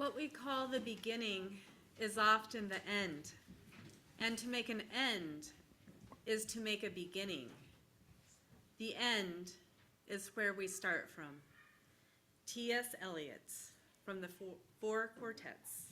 What we call the beginning is often the end, and to make an end is to make a beginning. The end is where we start from. T.S. Eliot from the Four Quartets.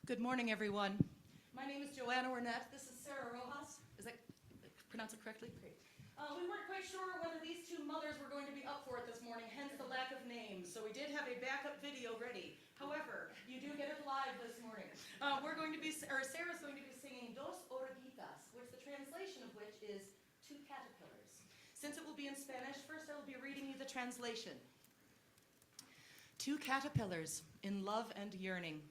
Good morning, everyone. My name is Joanna Wernette. This is Sarah Rojas. Is that pronounce it correctly? Great. We weren't quite sure whether these two mothers were going to be up for it this morning, hence the lack of names. So we did have a backup video ready. However, you do get it live this morning. Sarah's going to be singing Dos Oruguitas, which the translation of which is two caterpillars. Since it will be in Spanish, first I will be reading you the translation. Two caterpillars in love and yearning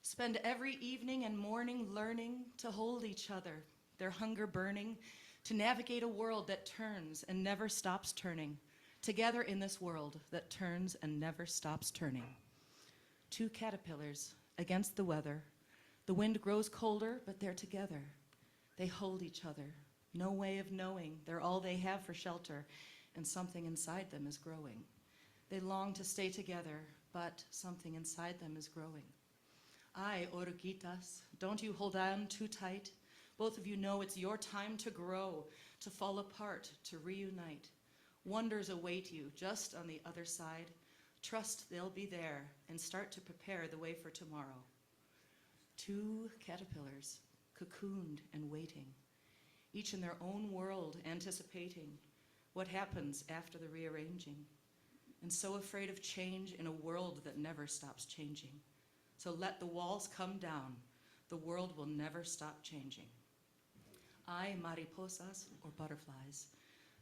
spend every evening and morning learning to hold each other, their hunger burning, to navigate a world that turns and never stops turning, together in this world that turns and never stops turning. Two caterpillars against the weather. The wind grows colder, but they're together. They hold each other. No way of knowing they're all they have for shelter, and something inside them is growing. They long to stay together, but something inside them is growing. Ay, oruguitas, don't you hold on too tight. Both of you know it's your time to grow, to fall apart, to reunite. Wonders await you just on the other side. Trust they'll be there and start to prepare the way for tomorrow. Two caterpillars, cocooned and waiting, each in their own world anticipating what happens after the rearranging, and so afraid of change in a world that never stops changing. So let the walls come down. The world will never stop changing. Ay, mariposas, or butterflies,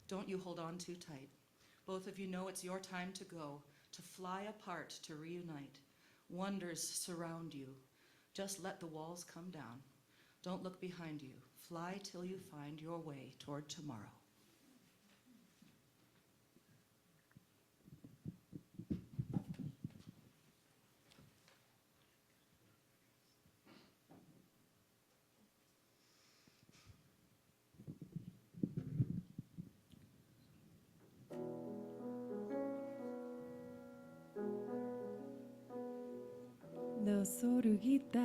don't you hold on too tight. Both of you know it's your time to go, to fly apart, to reunite. Wonders surround you. Just let the walls come down. Don't look behind you. Fly till you find your way toward tomorrow. Dos oruguitas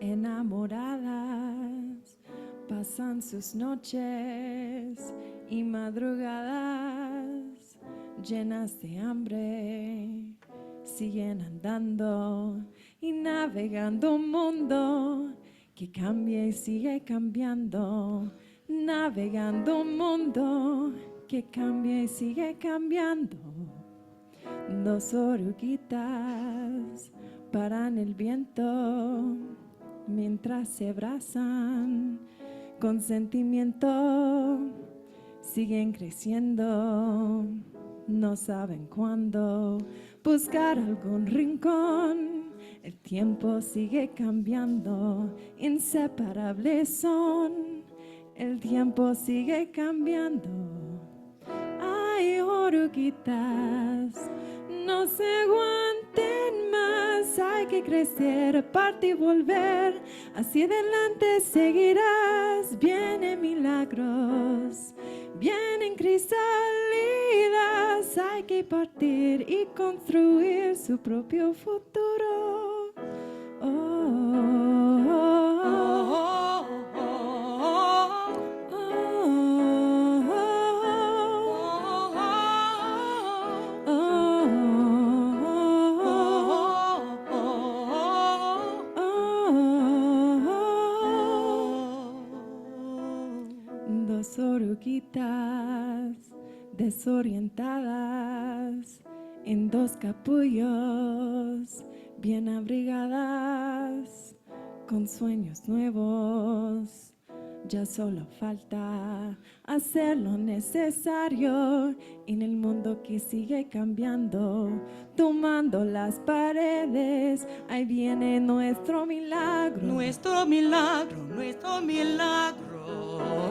enamoradas pasan sus noches y madrugadas llenas de hambre. Siguen andando y navegando un mundo que cambia y sigue cambiando. Navegando un mundo que cambia y sigue cambiando. Dos oruguitas paran el viento mientras se abrazan con sentimiento. Siguen creciendo, no saben cuándo buscar algún rincón. El tiempo sigue cambiando, inseparables son. El tiempo sigue cambiando. Ay, oruguitas, no se aguanten más, hay que crecer, aparte y volver, hacia adelante seguirás. Vienen milagros, vienen crisalidas, hay que partir y construir su propio futuro. Oh, oh, oh, oh, oh, oh, Dos oruguitas desorientadas en dos capullos bien abrigadas con sueños nuevos. Ya solo falta hacer lo necesario en el mundo que sigue cambiando, tomando las paredes. Ahí viene nuestro milagro. Nuestro milagro, nuestro milagro.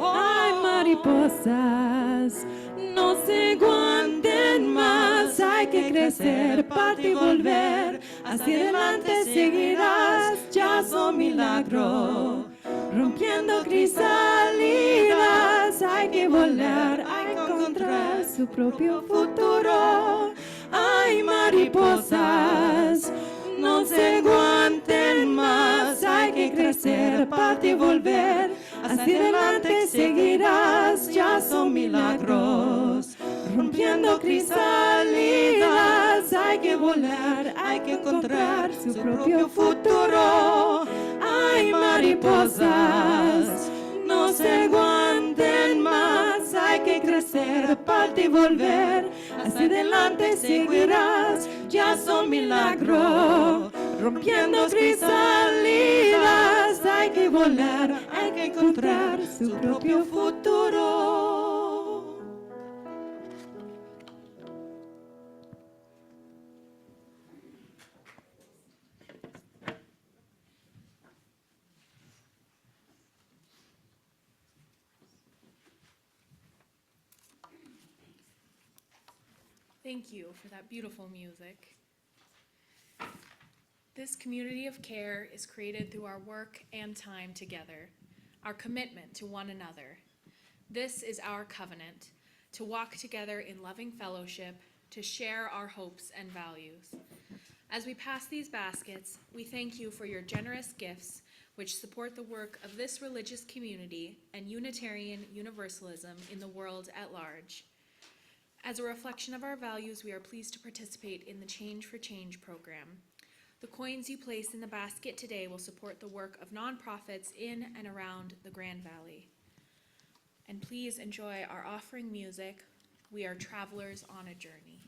Ay, mariposas, No se aguanten más, hay que crecer, parte y volver. Hacia adelante seguirás, ya son milagros. Rompiendo crisalidas, hay que volar, hay que encontrar su propio futuro. Hay mariposas, no se aguanten más, hay que crecer, parte y volver. Hacia adelante seguirás, ya son milagros. Rompiendo crisalidas, hay que volar, hay que encontrar su propio futuro. Hay mariposas, no se aguanten más, hay que crecer, parte y volver. Hacia adelante seguirás, ya son milagros. Rompiendo crisalidas, hay que volar, hay que encontrar su propio futuro. Thank you for that beautiful music. This community of care is created through our work and time together, our commitment to one another. This is our covenant, to walk together in loving fellowship, to share our hopes and values. As we pass these baskets, we thank you for your generous gifts which support the work of this religious community and Unitarian Universalism in the world at large. As a reflection of our values, we are pleased to participate in the Change for Change program. The coins you place in the basket today will support the work of nonprofits in and around the Grand Valley. And please enjoy our offering music. We are travelers on a journey.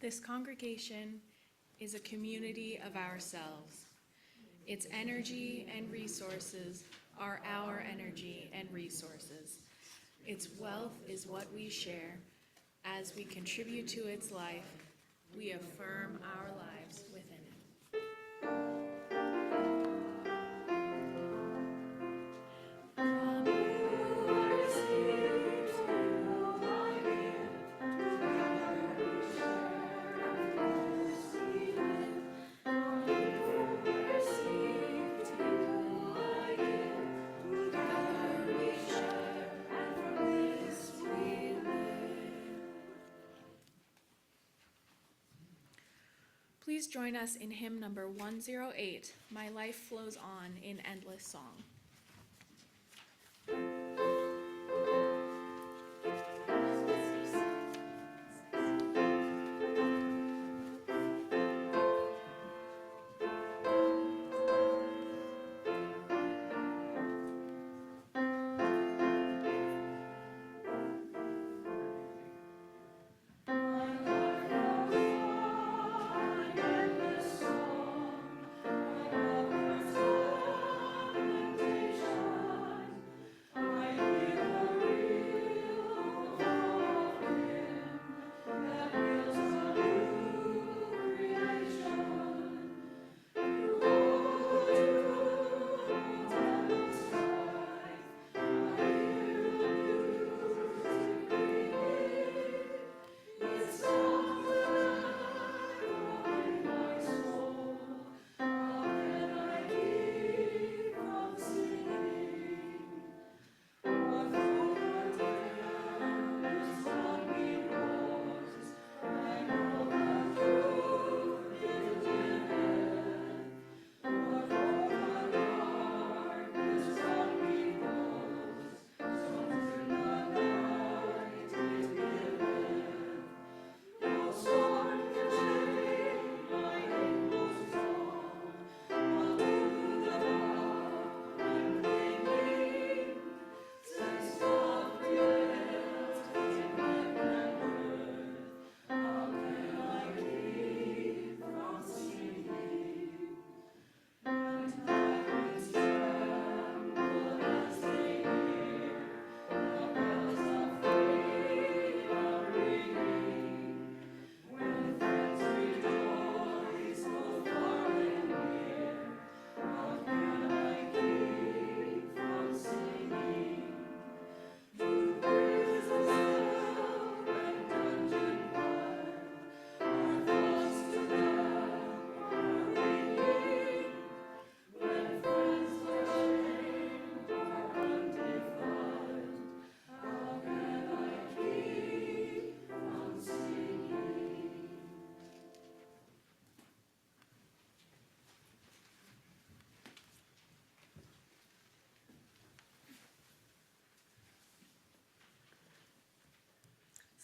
This congregation is a community of ourselves. Its energy and resources are our energy and resources. Its wealth is what we share. As we contribute to its life, we affirm our lives within it. Please join us in hymn number 108, My Life Flows On in Endless Song.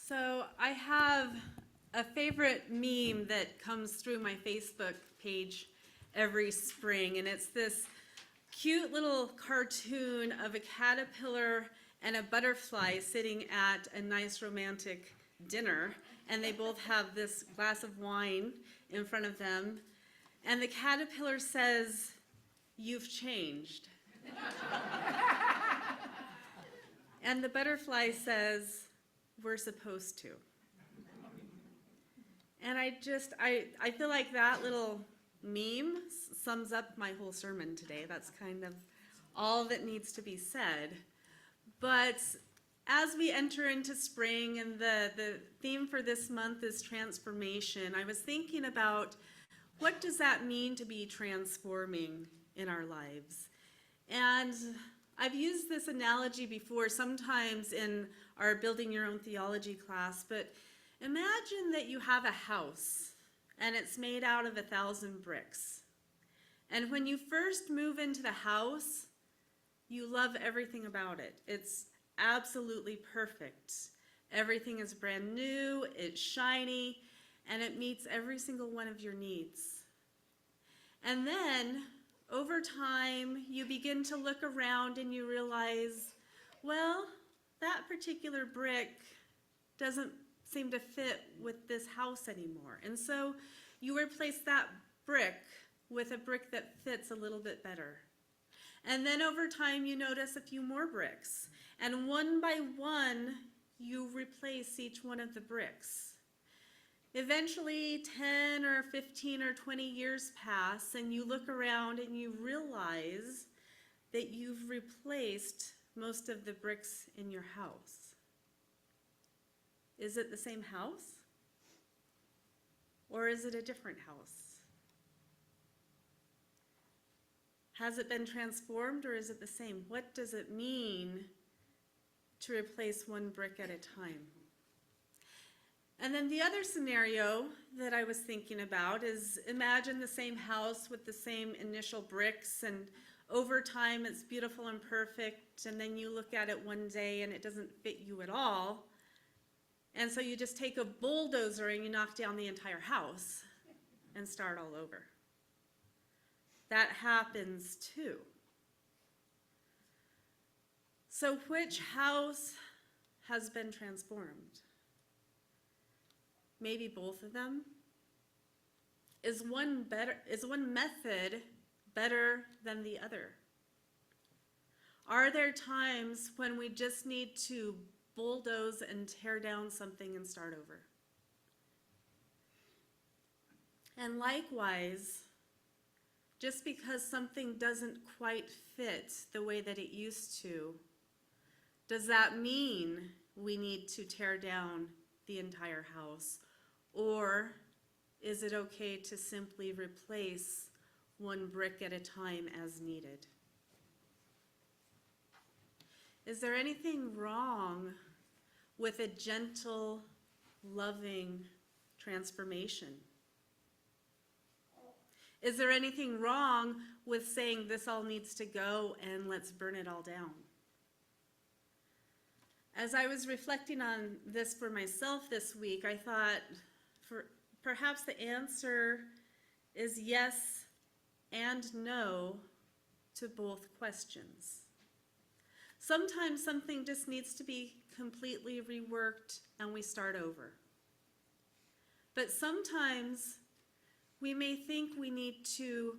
So I have a favorite meme that comes through my Facebook page every spring, and it's this cute little cartoon of a caterpillar and a butterfly sitting at a nice romantic dinner, and they both have this glass of wine in front of them, and the caterpillar says, "You've changed." And the butterfly says, "We're supposed to." And I feel like that little meme sums up my whole sermon today. That's kind of all that needs to be said. But as we enter into spring, and the theme for this month is transformation, I was thinking about what does that mean to be transforming in our lives? And I've used this analogy before, sometimes in our Building Your Own Theology class, but imagine that you have a house and it's made out of 1,000 bricks. And when you first move into the house, you love everything about it. It's absolutely perfect. Everything is brand new, it's shiny, and it meets every single one of your needs. And then, over time, you begin to look around and you realize, well, that particular brick doesn't seem to fit with this house anymore. And so you replace that brick with a brick that fits a little bit better. And then over time you notice a few more bricks. And one by one you replace each one of the bricks. Eventually 10 or 15 or 20 years pass and you look around and you realize that you've replaced most of the bricks in your house. Is it the same house? Or is it a different house? Has it been transformed or is it the same? What does it mean to replace one brick at a time? And then the other scenario that I was thinking about is imagine the same house with the same initial bricks, and over time it's beautiful and perfect, and then you look at it one day and it doesn't fit you at all. And so you just take a bulldozer and you knock down the entire house and start all over. That happens too. So which house has been transformed? Maybe both of them? Is one method better than the other? Are there times when we just need to bulldoze and tear down something and start over? And likewise, just because something doesn't quite fit the way that it used to, does that mean we need to tear down the entire house? Or is it okay to simply replace one brick at a time as needed? Is there anything wrong with a gentle, loving transformation? Is there anything wrong with saying this all needs to go and let's burn it all down? As I was reflecting on this for myself this week, I thought perhaps the answer is yes and no to both questions. Sometimes something just needs to be completely reworked and we start over. But sometimes we may think we need to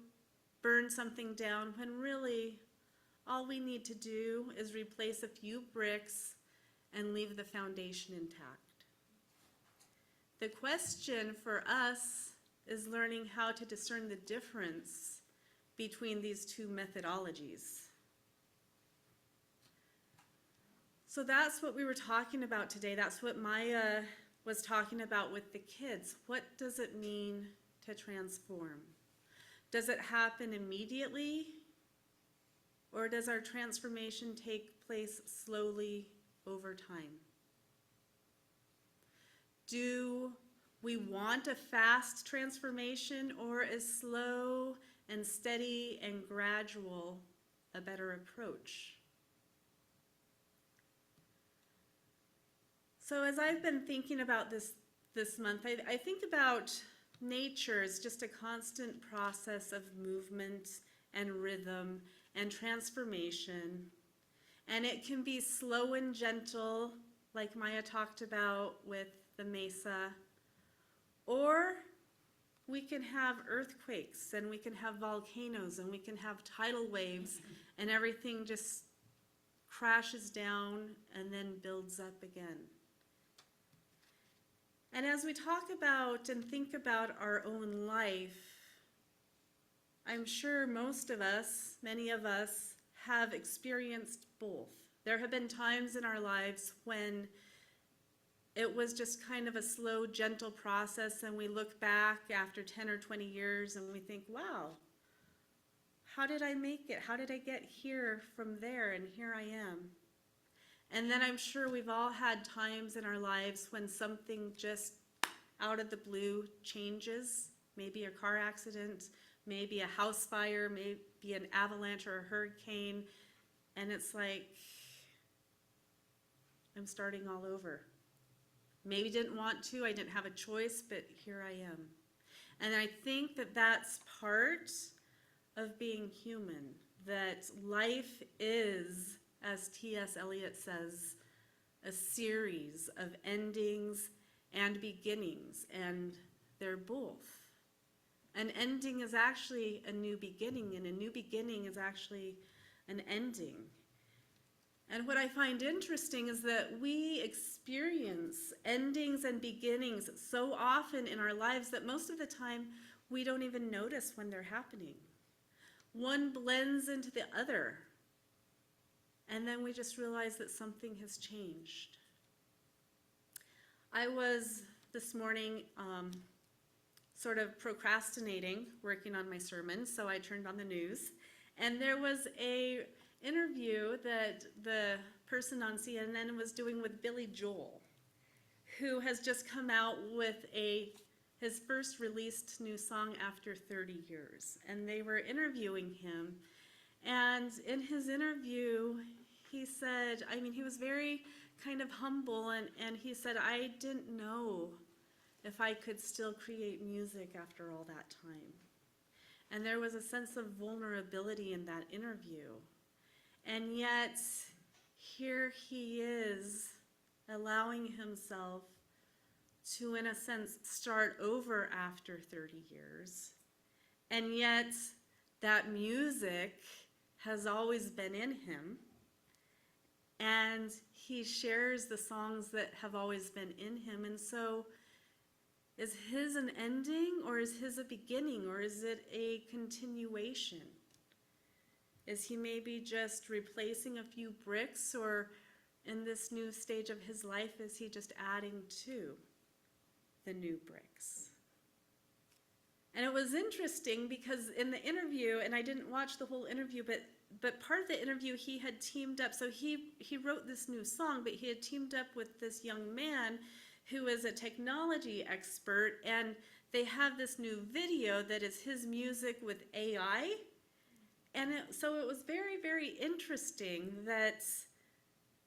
burn something down when really all we need to do is replace a few bricks and leave the foundation intact. The question for us is learning how to discern the difference between these two methodologies. So that's what we were talking about today. That's what Maya was talking about with the kids. What does it mean to transform? Does it happen immediately? Or does our transformation take place slowly over time? Do we want a fast transformation, or is slow and steady and gradual a better approach? So as I've been thinking about this month, I think about nature as just a constant process of movement and rhythm and transformation. And it can be slow and gentle, like Maya talked about with the mesa, or we can have earthquakes, and we can have volcanoes, and we can have tidal waves, and everything just crashes down and then builds up again. And as we talk about and think about our own life, I'm sure most of us, many of us, have experienced both. There have been times in our lives when it was just kind of a slow, gentle process, and we look back after 10 or 20 years and we think, wow, how did I make it? How did I get here from there? And here I am. And then I'm sure we've all had times in our lives when something just out of the blue changes, maybe a car accident, maybe a house fire, maybe an avalanche or a hurricane, and it's like, I'm starting all over. Maybe didn't want to, I didn't have a choice, but here I am. And I think that that's part of being human, that life is, as T.S. Eliot says, a series of endings and beginnings, and they're both. An ending is actually a new beginning, and a new beginning is actually an ending. And what I find interesting is that we experience endings and beginnings so often in our lives that most of the time we don't even notice when they're happening. One blends into the other, and then we just realize that something has changed. I was this morning sort of procrastinating, working on my sermon, so I turned on the news, and there was a interview that the person on CNN was doing with Billy Joel, who has just come out with his first released new song after 30 years. And they were interviewing him. And in his interview, he said, he was very kind of humble, and he said, I didn't know if I could still create music after all that time. And there was a sense of vulnerability in that interview. And yet, here he is allowing himself to, in a sense, start over after 30 years. And yet, that music has always been in him. And he shares the songs that have always been in him. And so, is his an ending, or is his a beginning, or is it a continuation? Is he maybe just replacing a few bricks, or in this new stage of his life, is he just adding to the new bricks? And it was interesting because in the interview, and I didn't watch the whole interview, but part of the interview he had teamed up, so he wrote this new song, but he had teamed up with this young man who is a technology expert, and they have this new video that is his music with AI. And so it was very, very interesting that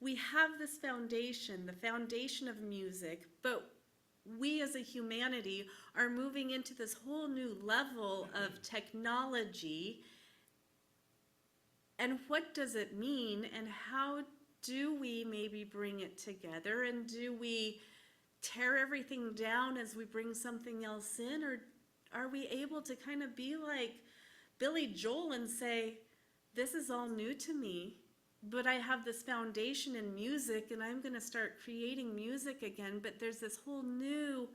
we have this foundation, the foundation of music, but we as a humanity are moving into this whole new level of technology. And what does it mean, and how do we maybe bring it together, and do we tear everything down as we bring something else in, or are we able to kind of be like Billy Joel and say, this is all new to me, but I have this foundation in music and I'm going to start creating music again, but there's this whole new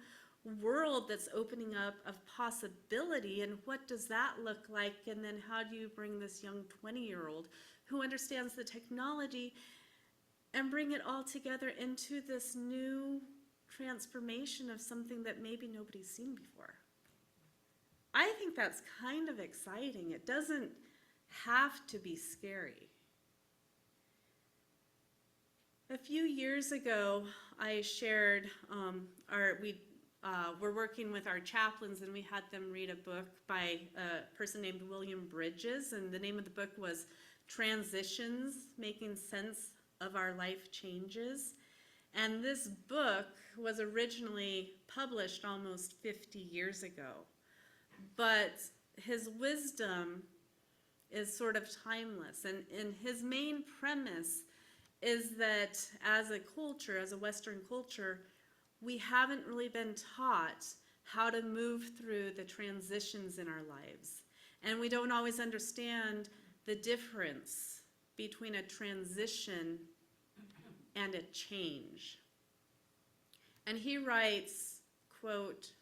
world that's opening up of possibility, and what does that look like? And then how do you bring this young 20-year-old who understands the technology and bring it all together into this new transformation of something that maybe nobody's seen before? I think that's kind of exciting. It doesn't have to be scary. A few years ago, I shared we're working with our chaplains, and we had them read a book by a person named William Bridges, and the name of the book was Transitions, Making Sense of Our Life Changes. And this book was originally published almost 50 years ago. But his wisdom is sort of timeless. And his main premise is that as a culture, as a Western culture, we haven't really been taught how to move through the transitions in our lives. And we don't always understand the difference between a transition and a change. And he writes, quote,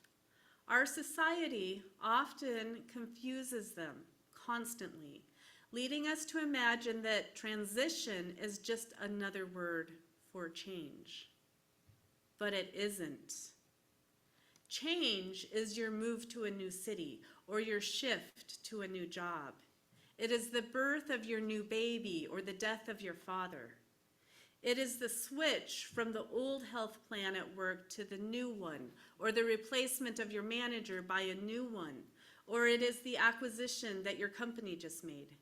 "Our society often confuses them constantly, leading us to imagine that transition is just another word for change. But it isn't. Change is your move to a new city or your shift to a new job. It is the birth of your new baby or the death of your father. It is the switch from the old health plan at work to the new one, or the replacement of your manager by a new one, or it is the acquisition that your company just made.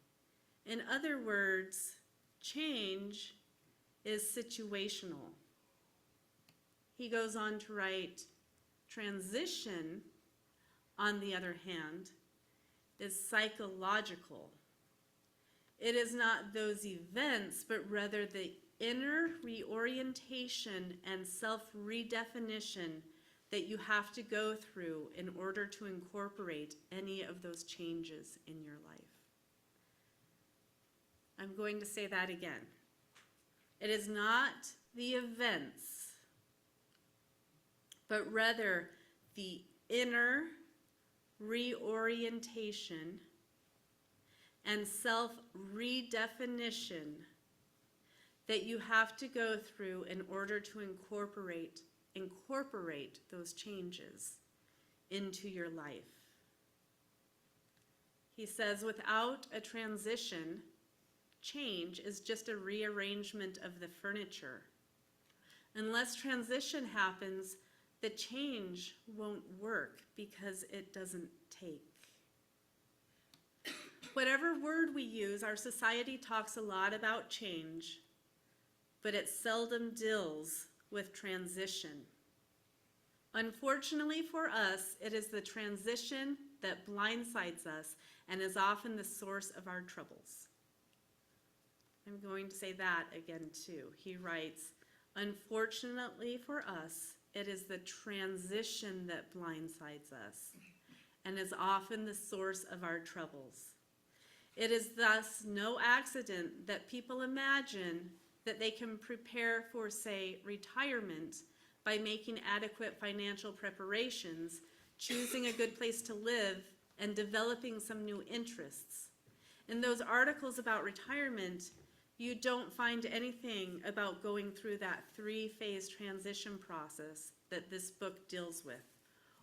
In other words, change is situational." He goes on to write, "Transition, on the other hand, is psychological. It is not those events, but rather the inner reorientation and self-redefinition that you have to go through in order to incorporate any of those changes in your life." I'm going to say that again. It is not the events, but rather the inner reorientation and self-redefinition that you have to go through in order to incorporate those changes into your life. He says, without a transition, change is just a rearrangement of the furniture. Unless transition happens, the change won't work because it doesn't take. Whatever word we use, our society talks a lot about change, but it seldom deals with transition. Unfortunately for us, it is the transition that blindsides us and is often the source of our troubles. I'm going to say that again too. He writes, unfortunately for us, it is the transition that blindsides us and is often the source of our troubles. It is thus no accident that people imagine that they can prepare for, say, retirement by making adequate financial preparations, choosing a good place to live, and developing some new interests. In those articles about retirement, you don't find anything about going through that three-phase transition process that this book deals with,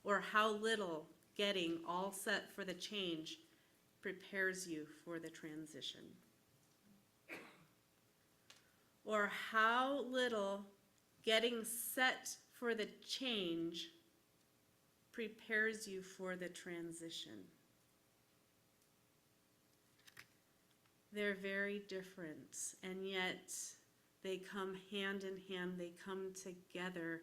or how little getting all set for the change prepares you for the transition. Or how little getting set for the change prepares you for the transition. They're very different, and yet they come hand in hand, they come together.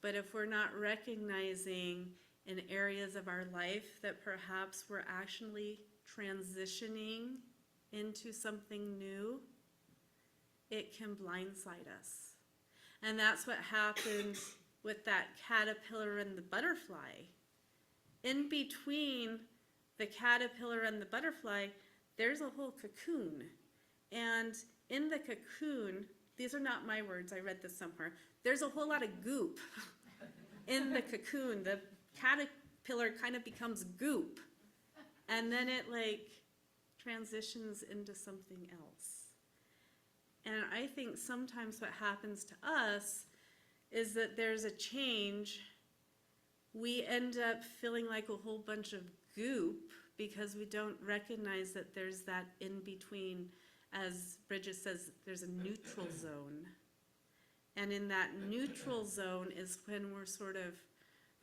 But if we're not recognizing in areas of our life that perhaps we're actually transitioning into something new, it can blindside us. And that's what happens with that caterpillar and the butterfly. In between the caterpillar and the butterfly, there's a whole cocoon. And in the cocoon, these are not my words, I read this somewhere, there's a whole lot of goop in the cocoon. The caterpillar kind of becomes goop. And then it transitions into something else. And I think sometimes what happens to us is that there's a change. We end up feeling like a whole bunch of goop because we don't recognize that there's that in between. As Bridget says, there's a neutral zone. And in that neutral zone is when we're sort of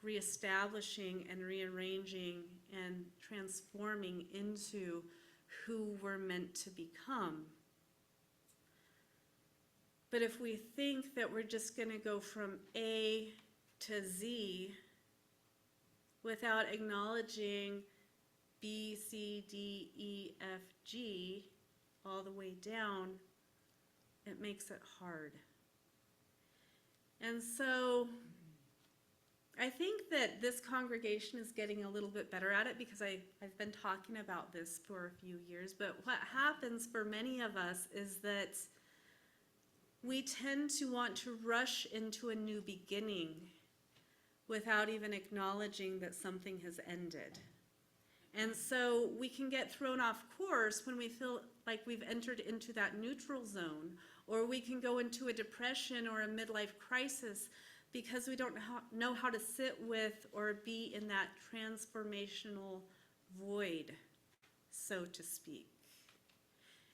reestablishing and rearranging and transforming into who we're meant to become. But if we think that we're just going to go from A to Z without acknowledging B, C, D, E, F, G, all the way down, it makes it hard. And so I think that this congregation is getting a little bit better at it because I've been talking about this for a few years. But what happens for many of us is that we tend to want to rush into a new beginning without even acknowledging that something has ended. And so we can get thrown off course when we feel like we've entered into that neutral zone, or we can go into a depression or a midlife crisis because we don't know how to sit with or be in that transformational void, so to speak.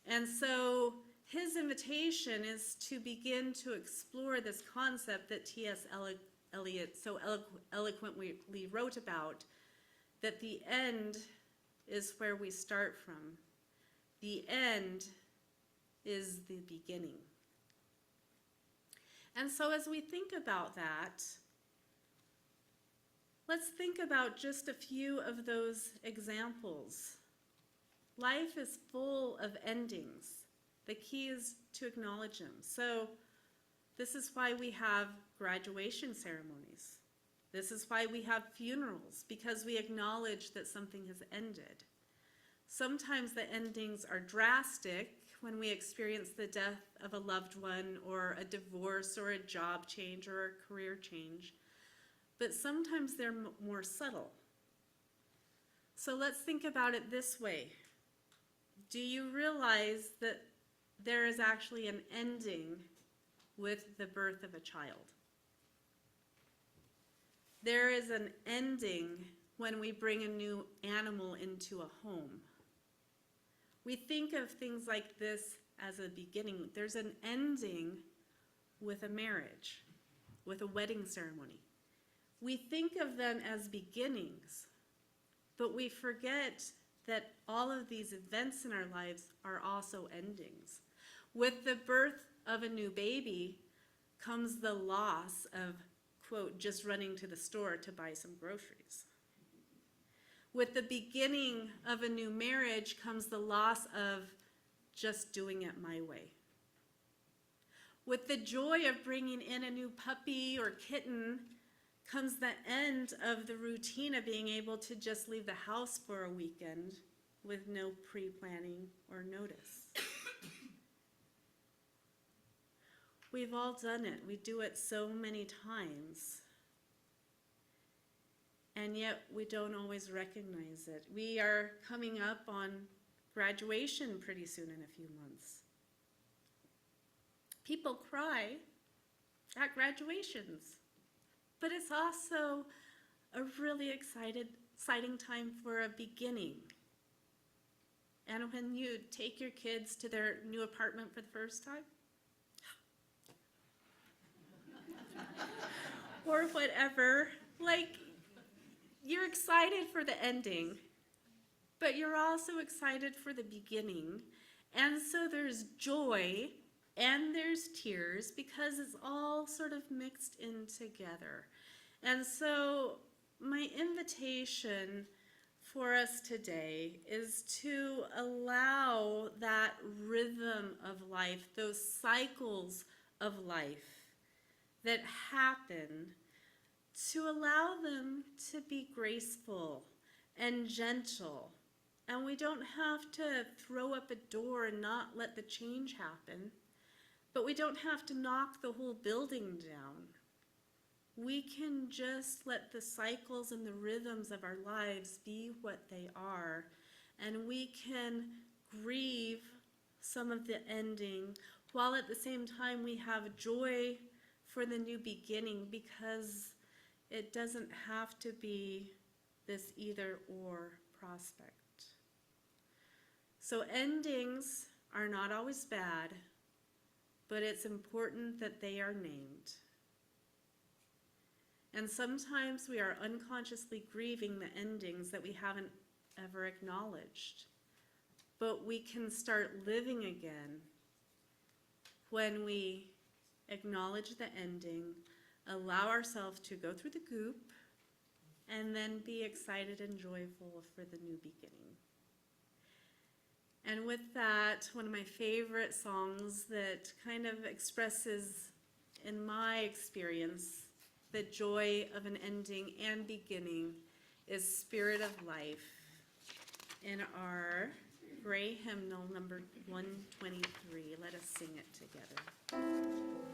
And so his invitation is to begin to explore this concept that T.S. Eliot so eloquently wrote about, that the end is where we start from. The end is the beginning. And so as we think about that, let's think about just a few of those examples. Life is full of endings. The key is to acknowledge them. So this is why we have graduation ceremonies. This is why we have funerals, because we acknowledge that something has ended. Sometimes the endings are drastic when we experience the death of a loved one or a divorce or a job change or a career change. But sometimes they're more subtle. So let's think about it this way. Do you realize that there is actually an ending with the birth of a child? There is an ending when we bring a new animal into a home. We think of things like this as a beginning. There's an ending with a marriage. with a wedding ceremony. We think of them as beginnings, but we forget that all of these events in our lives are also endings. With the birth of a new baby comes the loss of, quote, just running to the store to buy some groceries. With the beginning of a new marriage comes the loss of just doing it my way. With the joy of bringing in a new puppy or kitten comes the end of the routine of being able to just leave the house for a weekend with no pre-planning or notice. We've all done it. We do it so many times. And yet we don't always recognize it. We are coming up on graduation pretty soon in a few months. People cry at graduations, but it's also a really exciting time for a beginning. And when you take your kids to their new apartment for the first time, or whatever, like, you're excited for the ending, but you're also excited for the beginning. And so there's joy and there's tears because it's all sort of mixed in together. And so my invitation for us today is to allow that rhythm of life, those cycles of life that happen, to allow them to be graceful and gentle. And we don't have to throw up a door and not let the change happen, but we don't have to knock the whole building down. We can just let the cycles and the rhythms of our lives be what they are, and we can grieve some of the ending while at the same time we have joy for the new beginning, because it doesn't have to be this either or prospect. So endings are not always bad, but it's important that they are named. And sometimes we are unconsciously grieving the endings that we haven't ever acknowledged. But we can start living again when we acknowledge the ending, allow ourselves to go through the goop, and then be excited and joyful for the new beginning. And with that, one of my favorite songs that kind of expresses, in my experience, the joy of an ending and beginning is Spirit of Life in our gray hymnal number 123. Let us sing it together.